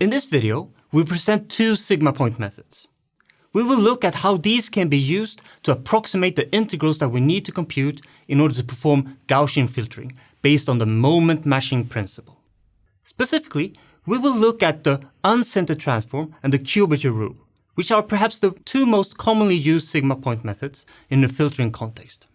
In this video, we present two sigma point methods. We will look at how these can be used to approximate the integrals that we need to compute in order to perform Gaussian filtering based on the moment matching principle. Specifically, we will look at the unscented transform and the cubature rule, which are perhaps the two most commonly used sigma point methods in the filtering context.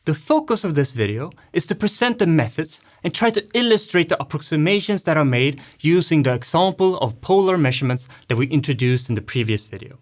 The focus of this video is to present the methods and try to illustrate the approximations that are made using the example of polar measurements that we introduced in the previous video.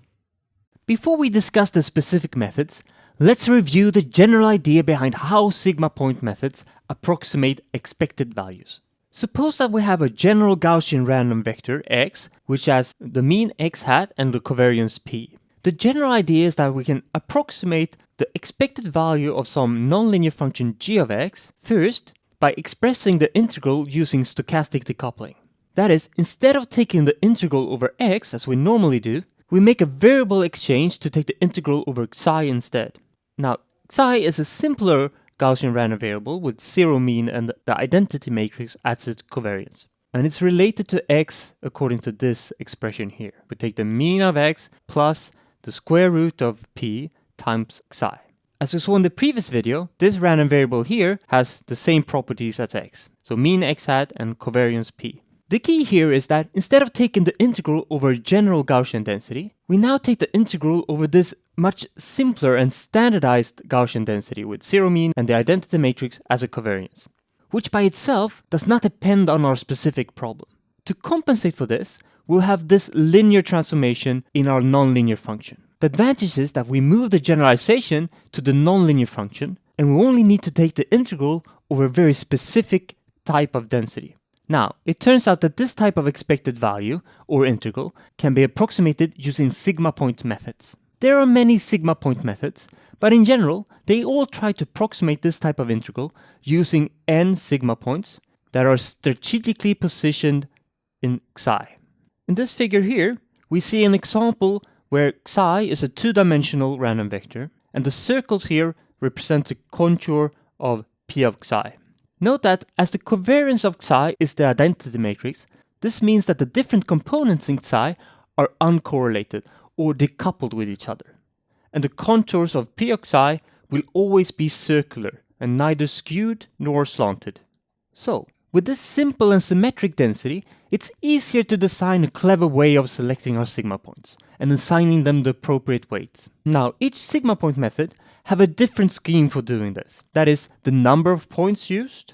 Before we discuss the specific methods, let's review the general idea behind how sigma point methods approximate expected values. Suppose that we have a general Gaussian random vector x, which has the mean x hat and the covariance p. The general idea is that we can approximate the expected value of some nonlinear function g of x first by expressing the integral using stochastic decoupling. That is, instead of taking the integral over x as we normally do, we make a variable exchange to take the integral over psi instead. Now, psi is a simpler Gaussian random variable with zero mean and the identity matrix as its covariance. And it's related to x according to this expression here. We take the mean of x plus the square root of p times psi. As we saw in the previous video, this random variable here has the same properties as x. So mean x hat and covariance p. The key here is that instead of taking the integral over general Gaussian density, we now take the integral over this much simpler and standardized Gaussian density with zero mean and the identity matrix as a covariance, which by itself does not depend on our specific problem. To compensate for this, we'll have this linear transformation in our nonlinear function. The advantage is that we move the generalization to the nonlinear function, and we only need to take the integral over a very specific type of density. Now, it turns out that this type of expected value, or integral, can be approximated using sigma point methods. There are many sigma point methods, but in general, they all try to approximate this type of integral using n sigma points that are strategically positioned in psi. In this figure here, we see an example where psi is a two-dimensional random vector, and the circles here represent the contour of p of psi. Note that as the covariance of psi is the identity matrix, this means that the different components in psi are uncorrelated or decoupled with each other. And the contours of p of psi will always be circular and neither skewed nor slanted. So, with this simple and symmetric density, it's easier to design a clever way of selecting our sigma points and assigning them the appropriate weights. Now, each sigma point method have a different scheme for doing this. That is, the number of points used,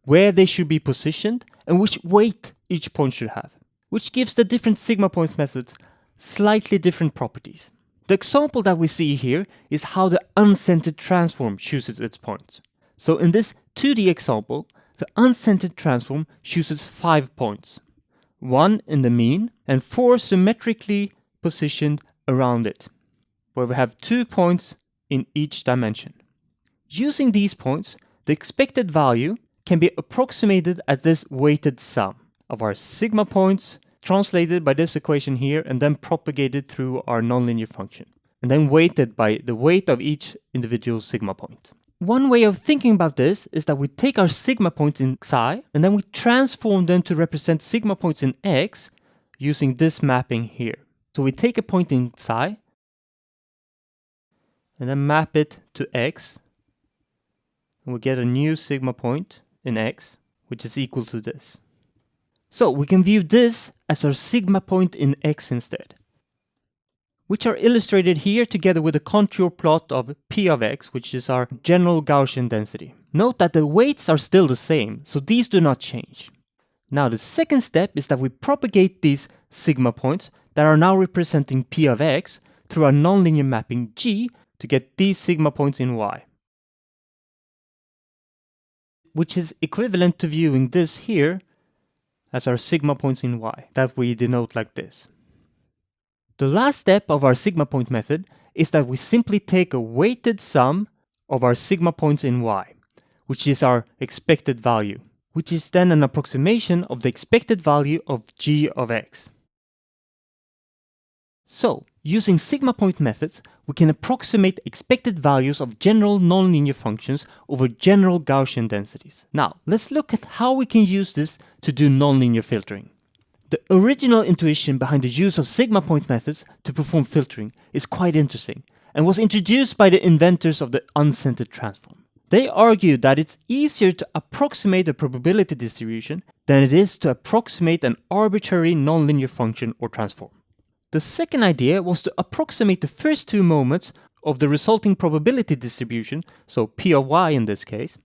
where they should be positioned, and which weight each point should have, which gives the different sigma point methods slightly different properties. The example that we see here is how the unscented transform chooses its points. So in this 2D example, the unscented transform chooses 5 points, 1 in the mean and 4 symmetrically positioned around it, where we have 2 points in each dimension. Using these points, the expected value can be approximated as this weighted sum of our sigma points translated by this equation here and then propagated through our nonlinear function, and then weighted by the weight of each individual sigma point. One way of thinking about this is that we take our sigma points in psi and then we transform them to represent sigma points in x using this mapping here. So we take a point in psi and then map it to x, and we get a new sigma point in x, which is equal to this. So we can view this as our sigma point in x instead, which are illustrated here together with a contour plot of p of x, which is our general Gaussian density. Note that the weights are still the same, so these do not change. Now the second step is that we propagate these sigma points that are now representing p of x through our nonlinear mapping g to get these sigma points in y, which is equivalent to viewing this here as our sigma points in y, that we denote like this. The last step of our sigma point method is that we simply take a weighted sum of our sigma points in y, which is our expected value, which is then an approximation of the expected value of g of x. So, using sigma point methods, we can approximate expected values of general nonlinear functions over general Gaussian densities. Now, let's look at how we can use this to do nonlinear filtering. The original intuition behind the use of sigma point methods to perform filtering is quite interesting and was introduced by the inventors of the unscented transform. They argued that it's easier to approximate a probability distribution than it is to approximate an arbitrary nonlinear function or transform. The second idea was to approximate the first two moments of the resulting probability distribution, so P of y in this case,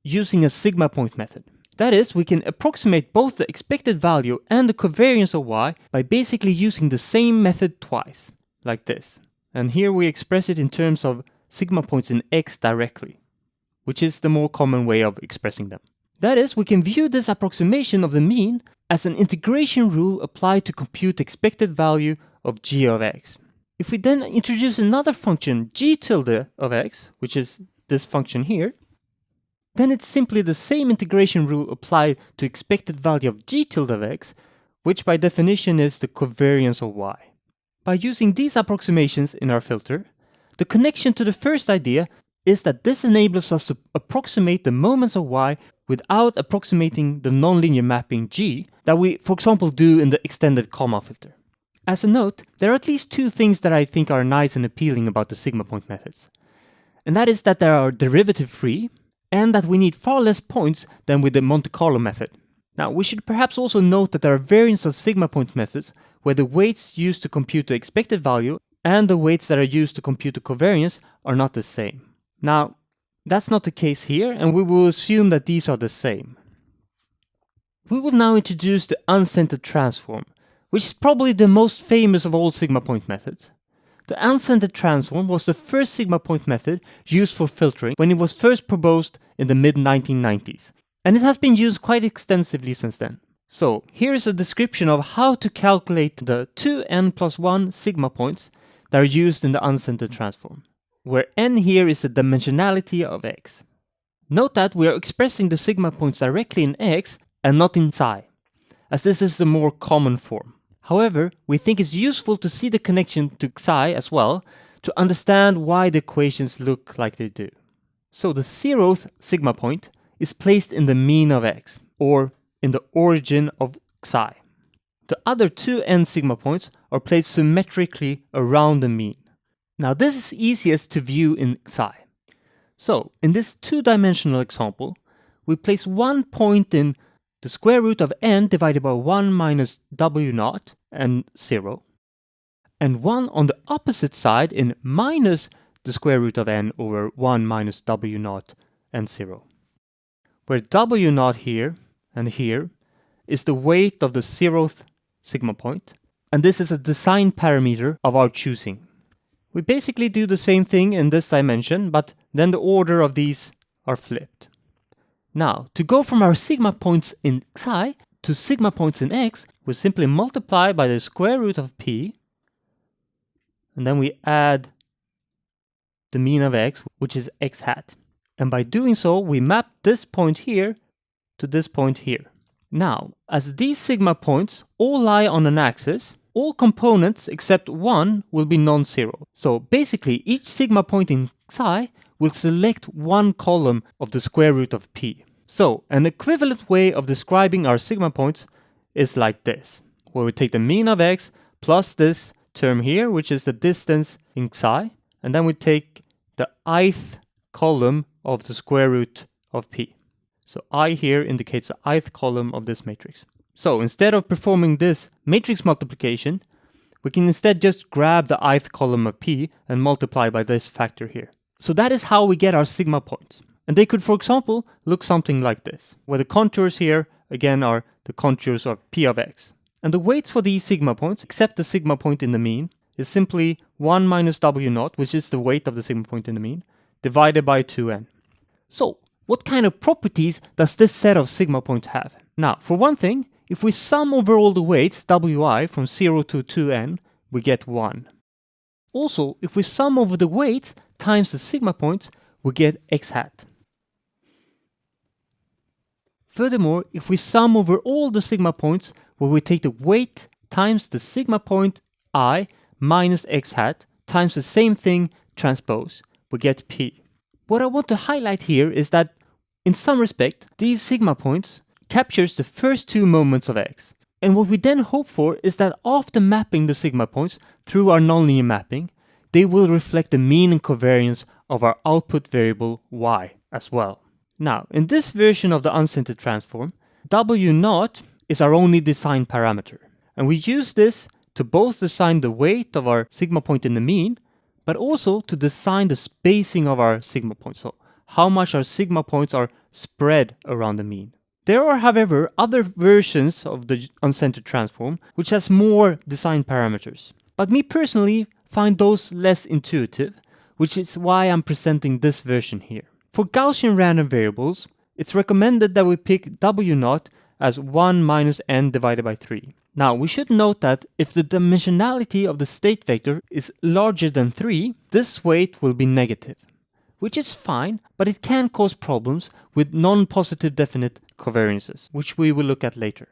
using a sigma point method. That is, we can approximate both the expected value and the covariance of y by basically using the same method twice, like this. And here we express it in terms of sigma points in x directly, which is the more common way of expressing them. That is, we can view this approximation of the mean as an integration rule applied to compute the expected value of g of x. If we then introduce another function g tilde of x, which is this function here, then it's simply the same integration rule applied to expected value of g tilde of x, which by definition is the covariance of y. By using these approximations in our filter, the connection to the first idea is that this enables us to approximate the moments of y without approximating the nonlinear mapping g that we, for example, do in the extended comma filter. As a note, there are at least two things that I think are nice and appealing about the sigma point methods. And that is that they are derivative free, and that we need far less points than with the Monte Carlo method. Now, we should perhaps also note that there are variants of sigma point methods where the weights used to compute the expected value and the weights that are used to compute the covariance are not the same. Now, that's not the case here, and we will assume that these are the same. We will now introduce the unscented transform, which is probably the most famous of all sigma point methods. The unscented transform was the first sigma point method used for filtering when it was first proposed in the mid-1990s, and it has been used quite extensively since then. So, here is a description of how to calculate the 2n+1 sigma points that are used in the unscented transform, where n here is the dimensionality of x. Note that we are expressing the sigma points directly in x and not in psi, as this is the more common form. However, we think it's useful to see the connection to psi as well to understand why the equations look like they do. So the 0th sigma point is placed in the mean of x, or in the origin of psi. The other two n sigma points are placed symmetrically around the mean. Now this is easiest to view in psi. So in this two-dimensional example, we place one point in the square root of n divided by 1 minus w naught and 0, and one on the opposite side in minus the square root of n over 1 minus w naught and 0, where w naught here and here is the weight of the 0th sigma point, and this is a design parameter of our choosing. We basically do the same thing in this dimension, but then the order of these are flipped. Now, to go from our sigma points in psi to sigma points in x, we simply multiply by the square root of p, and then we add the mean of x, which is x hat. And by doing so, we map this point here to this point here. Now, as these sigma points all lie on an axis, all components except one will be non-zero. So basically, each sigma point in psi will select one column of the square root of p. So, an equivalent way of describing our sigma points is like this, where we take the mean of x plus this term here, which is the distance in psi, and then we take the ith column of the square root of p. So I here indicates the ith column of this matrix. So instead of performing this matrix multiplication, we can instead just grab the ith column of p and multiply by this factor here. So that is how we get our sigma points. And they could, for example, look something like this, where the contours here, again, are the contours of p of x. And the weights for these sigma points, except the sigma point in the mean, is simply 1 minus w naught, which is the weight of the sigma point in the mean, divided by 2n. So, what kind of properties does this set of sigma points have? Now, for one thing, if we sum over all the weights, wi, from 0 to 2n, we get 1. Also, if we sum over the weights times the sigma points, we get x hat. Furthermore, if we sum over all the sigma points, where we take the weight times the sigma point I minus x hat times the same thing transpose, we get p. What I want to highlight here is that, in some respect, these sigma points captures the first two moments of x. And what we then hope for is that after mapping the sigma points through our nonlinear mapping, they will reflect the mean and covariance of our output variable y as well. Now, in this version of the unscented transform, W0 is our only design parameter. And we use this to both design the weight of our sigma point in the mean, but also to design the spacing of our sigma points, so how much our sigma points are spread around the mean. There are, however, other versions of the unscented transform which has more design parameters. But me personally find those less intuitive, which is why I'm presenting this version here. For Gaussian random variables, it's recommended that we pick W0 as 1 minus n divided by 3. Now, we should note that if the dimensionality of the state vector is larger than 3, this weight will be negative, which is fine, but it can cause problems with non-positive definite covariances, which we will look at later.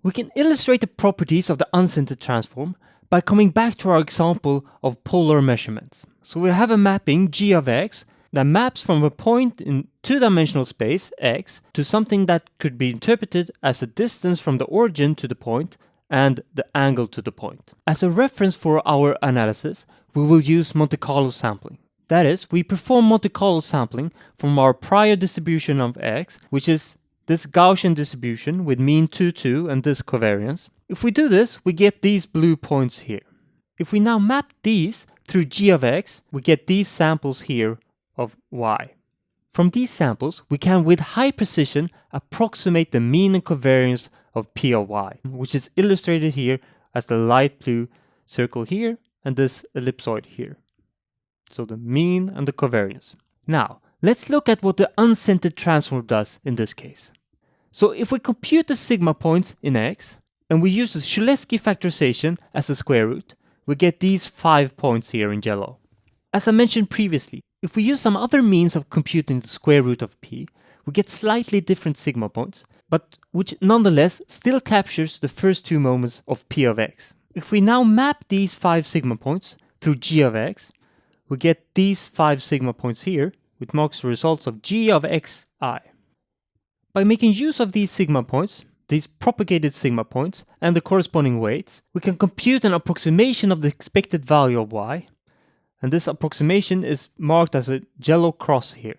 We can illustrate the properties of the unscented transform by coming back to our example of polar measurements. So we have a mapping g of x that maps from a point in two-dimensional space, x, to something that could be interpreted as the distance from the origin to the point and the angle to the point. As a reference for our analysis, we will use Monte Carlo sampling. That is, we perform Monte Carlo sampling from our prior distribution of x, which is this Gaussian distribution with mean 2, 2 and this covariance. If we do this, we get these blue points here. If we now map these through g of x, we get these samples here of y. From these samples, we can with high precision approximate the mean and covariance of p of y, which is illustrated here as the light blue circle here and this ellipsoid here. So the mean and the covariance. Now, let's look at what the unscented transform does in this case. So if we compute the sigma points in x, and we use the Cholesky factorization as the square root, we get these 5 points here in yellow. As I mentioned previously, if we use some other means of computing the square root of p, we get slightly different sigma points, but which nonetheless still captures the first 2 moments of p of x. If we now map these 5 sigma points through g of x, we get these 5 sigma points here, which marks the results of g of xi. By making use of these sigma points, these propagated sigma points, and the corresponding weights, we can compute an approximation of the expected value of y, and this approximation is marked as a yellow cross here.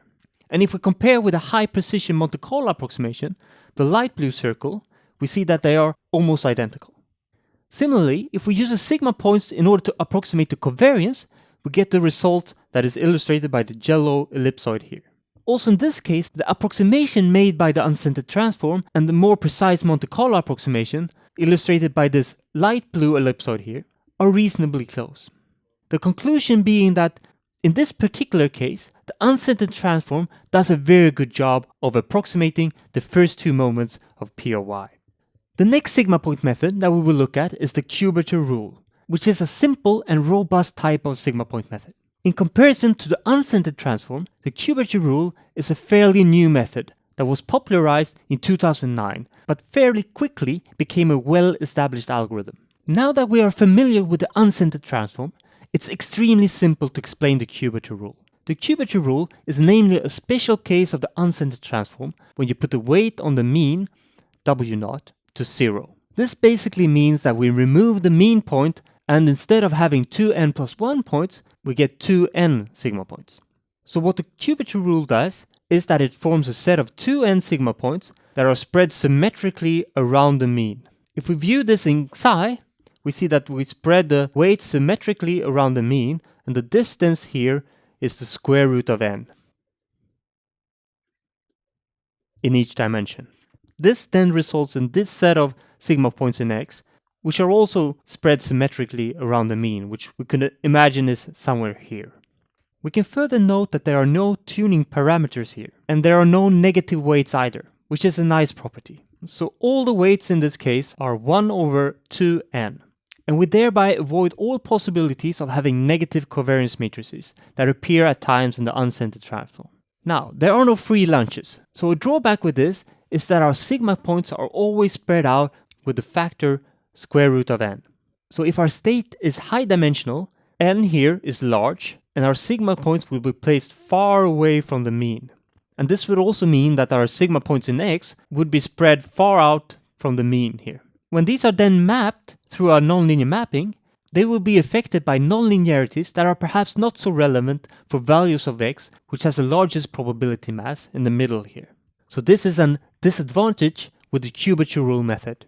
And if we compare with a high precision Monte Carlo approximation, the light blue circle, we see that they are almost identical. Similarly, if we use the sigma points in order to approximate the covariance, we get the result that is illustrated by the yellow ellipsoid here. Also in this case, the approximation made by the unscented transform and the more precise Monte Carlo approximation, illustrated by this light blue ellipsoid here, are reasonably close. The conclusion being that in this particular case, the unscented transform does a very good job of approximating the first 2 moments of p of y. The next sigma point method that we will look at is the Cubature rule, which is a simple and robust type of sigma point method. In comparison to the unscented transform, the Cubature rule is a fairly new method that was popularized in 2009, but fairly quickly became a well-established algorithm. Now that we are familiar with the unscented transform, it's extremely simple to explain the Cubature rule. The Cubature rule is namely a special case of the unscented transform when you put the weight on the mean, W0, to 0. This basically means that we remove the mean point, and instead of having 2n plus 1 points, we get 2n sigma points. So what the Cubature rule does is that it forms a set of 2n sigma points that are spread symmetrically around the mean. If we view this in psi, we see that we spread the weight symmetrically around the mean, and the distance here is the square root of n in each dimension. This then results in this set of sigma points in x, which are also spread symmetrically around the mean, which we can imagine is somewhere here. We can further note that there are no tuning parameters here, and there are no negative weights either, which is a nice property. So all the weights in this case are 1 over 2n, and we thereby avoid all possibilities of having negative covariance matrices that appear at times in the unscented transform. Now, there are no free lunches, so a drawback with this is that our sigma points are always spread out with the factor square root of n. So if our state is high dimensional, n here is large, and our sigma points will be placed far away from the mean. And this would also mean that our sigma points in x would be spread far out from the mean here. When these are then mapped through our nonlinear mapping, they will be affected by nonlinearities that are perhaps not so relevant for values of x, which has the largest probability mass in the middle here. So this is a disadvantage with the cubature rule method.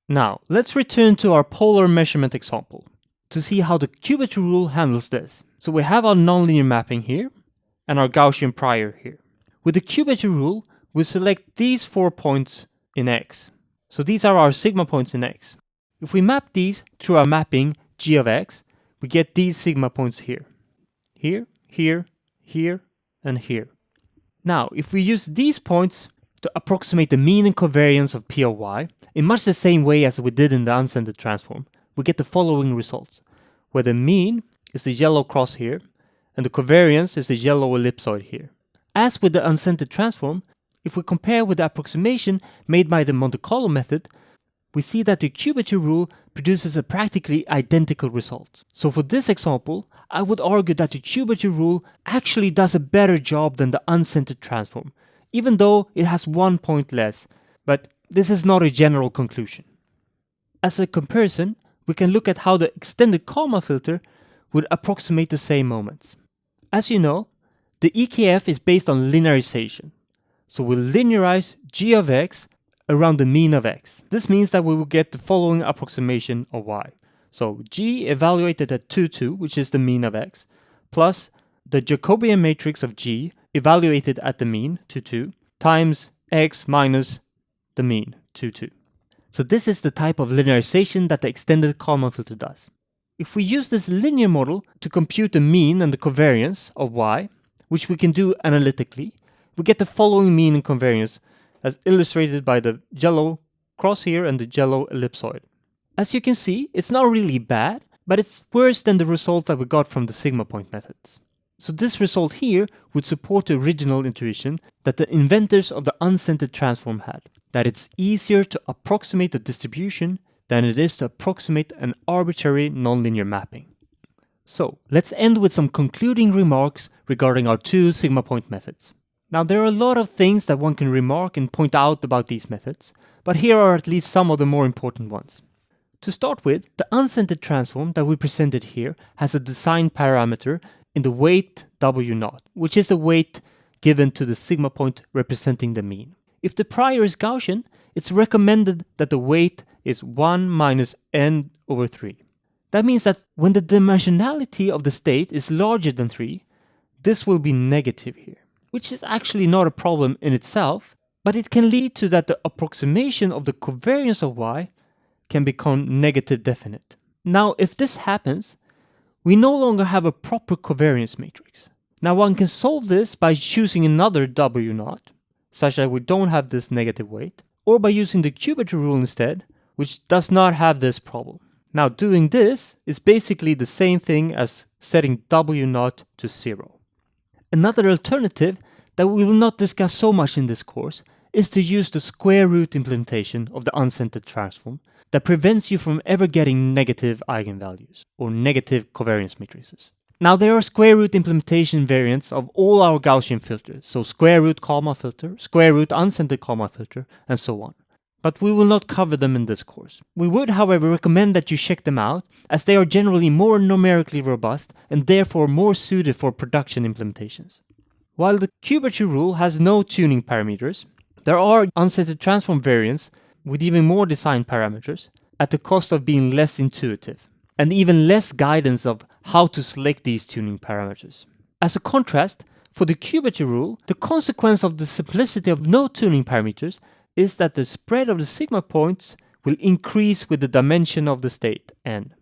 Now, let's return to our polar measurement example to see how the cubature rule handles this. So we have our nonlinear mapping here and our Gaussian prior here. With the cubature rule, we select these 4 points in x. So these are our sigma points in x. If we map these through our mapping g of x, we get these sigma points here. Here, here, here, and here. Now, if we use these points to approximate the mean and covariance of P of y, in much the same way as we did in the unscented transform, we get the following results, where the mean is the yellow cross here, and the covariance is the yellow ellipsoid here. As with the unscented transform, if we compare with the approximation made by the Monte Carlo method, we see that the cubature rule produces a practically identical result. So for this example, I would argue that the cubature rule actually does a better job than the unscented transform, even though it has 1 point less, but this is not a general conclusion. As a comparison, we can look at how the extended Kalman filter would approximate the same moments. As you know, the EKF is based on linearization, so we'll linearize g of x around the mean of x. This means that we will get the following approximation of y. So g evaluated at 2, 2, which is the mean of x, plus the Jacobian matrix of g evaluated at the mean, 2, 2, times x minus the mean, 2, 2. So this is the type of linearization that the extended Kalman filter does. If we use this linear model to compute the mean and the covariance of y, which we can do analytically, we get the following mean and covariance as illustrated by the yellow cross here and the yellow ellipsoid. As you can see, it's not really bad, but it's worse than the result that we got from the sigma point methods. So this result here would support the original intuition that the inventors of the unscented transform had, that it's easier to approximate the distribution than it is to approximate an arbitrary nonlinear mapping. So let's end with some concluding remarks regarding our 2 sigma point methods. Now, there are a lot of things that one can remark and point out about these methods, but here are at least some of the more important ones. To start with, the unscented transform that we presented here has a design parameter in the weight W0, which is the weight given to the sigma point representing the mean. If the prior is Gaussian, it's recommended that the weight is 1 minus n over 3. That means that when the dimensionality of the state is larger than 3, this will be negative here, which is actually not a problem in itself, but it can lead to that the approximation of the covariance of y can become negative definite. Now, if this happens, we no longer have a proper covariance matrix. Now, one can solve this by choosing another W0, such that we don't have this negative weight, or by using the cubature rule instead, which does not have this problem. Now, doing this is basically the same thing as setting W0 to 0. Another alternative that we will not discuss so much in this course is to use the square root implementation of the unscented transform that prevents you from ever getting negative eigenvalues or negative covariance matrices. Now, there are square root implementation variants of all our Gaussian filters, so square root Kalman filter, square root unscented Kalman filter, and so on. But we will not cover them in this course. We would, however, recommend that you check them out, as they are generally more numerically robust and therefore more suited for production implementations. While the cubature rule has no tuning parameters, there are unscented transform variants with even more design parameters at the cost of being less intuitive, and even less guidance of how to select these tuning parameters. As a contrast, for the cubature rule, the consequence of the simplicity of no tuning parameters is that the spread of the sigma points will increase with the dimension of the state, n.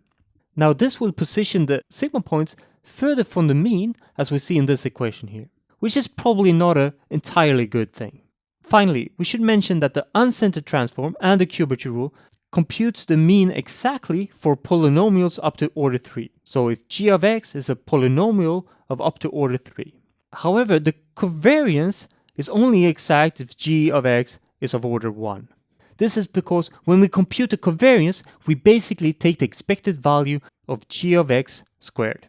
Now, this will position the sigma points further from the mean, as we see in this equation here, which is probably not an entirely good thing. Finally, we should mention that the unscented transform and the cubature rule computes the mean exactly for polynomials up to order 3. So if g of x is a polynomial of up to order 3. However, the covariance is only exact if g of x is of order 1. This is because when we compute the covariance, we basically take the expected value of g of x squared.